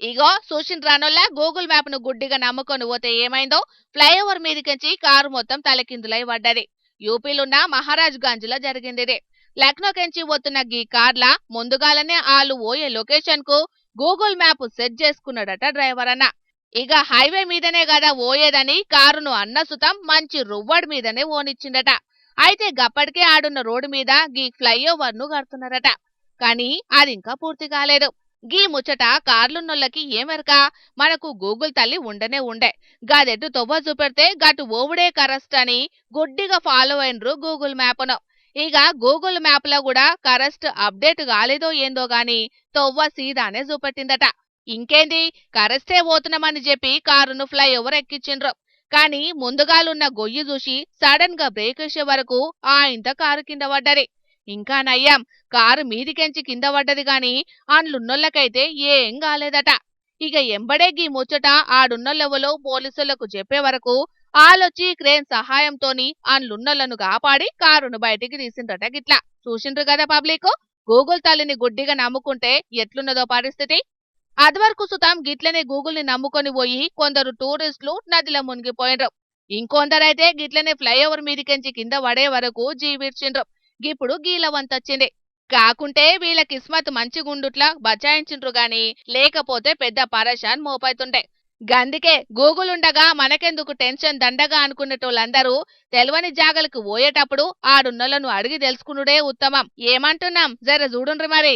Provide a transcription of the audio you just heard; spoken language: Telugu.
ఇగో చూసిండ్రానోళ్ళ గూగుల్ మ్యాప్ ను గుడ్డిగా నమ్ముకొని పోతే ఏమైందో. ఫ్లైఓవర్ మీదకించి కారు మొత్తం తలకిందులై పడ్డది. యూపీలున్న మహారాజ్ గంజ్ లో జరిగింది. లక్నోకెంచి పోతున్న గీ కార్ల ముందుగాలనే ఆలు పోయే లొకేషన్ కు గూగుల్ మ్యాప్ సెట్ చేసుకున్నాడట డ్రైవర్ అన్న. ఇక హైవే మీదనే కదా పోయేదని కారును అన్నసుతం మంచి రువ్వడి మీదనే ఓనిచ్చిండట. అయితే గప్పటికే ఆడున్న రోడ్డు మీద గీ ఫ్లైఓవర్ ను కడుతున్నారట. కానీ అది ఇంకా పూర్తి కాలేదు. గీ ముచ్చట కార్లున్నోళ్ళకి ఏమెరక. మనకు గూగుల్ తల్లి ఉండనే ఉండే. గదెటు తొవ్వ చూపెడితే గటు ఓవుడే కరెస్ట్ అని గుడ్డిగా ఫాలో అయినరు గూగుల్ మ్యాప్ను. ఇక గూగుల్ మ్యాప్ లో కూడా కరెస్ట్ అప్డేట్ కాలేదో ఏందో గాని తొవ్వ సీదానే చూపెట్టిందట. ఇంకేంది, కరెస్టే పోతున్నామని చెప్పి కారును ఫ్లైఓవర్ ఎక్కించిండ్రు. కానీ ముందుగాలున్న గొయ్యి చూసి సడన్ గా బ్రేక్ వేసే వరకు ఆ ఇంత కారు కింద పడ్డది. ఇంకా నయ్యం, కారు మీదికెంచి కింద పడ్డది గాని అండ్లున్నోళ్ళకైతే ఏం కాలేదట. ఇక ఎంబడే గీ ముచ్చట ఆడున్నోళ్ళెవలో పోలీసులకు చెప్పే వరకు ఆలొచ్చి క్రేన్ సహాయంతోని అండ్లున్నోళ్లను కాపాడి కారును బయటికి తీసిండ్రట. గిట్లా చూసిండ్రు కదా పబ్లిక్. గూగుల్ తల్లిని గుడ్డిగా నమ్ముకుంటే ఎట్లున్నదో పరిస్థితి. అదివరకు సుతం గిట్లనే గూగుల్ ని నమ్ముకొని పోయి కొందరు టూరిస్టులు నదిలో మునిగిపోయిండ్రు. ఇంకొందరైతే గిట్లనే ఫ్లైఓవర్ మీదికెంచి కింద పడే వరకు జీవిడ్చిండ్రు. గిప్పుడు గీల వంతొచ్చింది. కాకుంటే వీళ్ళ కిస్మత్ మంచిగుండుట్లా బచాయించిండ్రు గాని లేకపోతే పెద్ద పరేషాన్ మోపైతుండే. గందికే గూగుల్ ఉండగా మనకెందుకు టెన్షన్ దండగా అనుకునేటోళ్ళందరూ తెల్వని జాగలకు పోయేటప్పుడు ఆడున్నోళ్లను అడిగి తెలుసుకునుడే ఉత్తమం. ఏమంటున్నాం జర చూడుండ్రి మరి.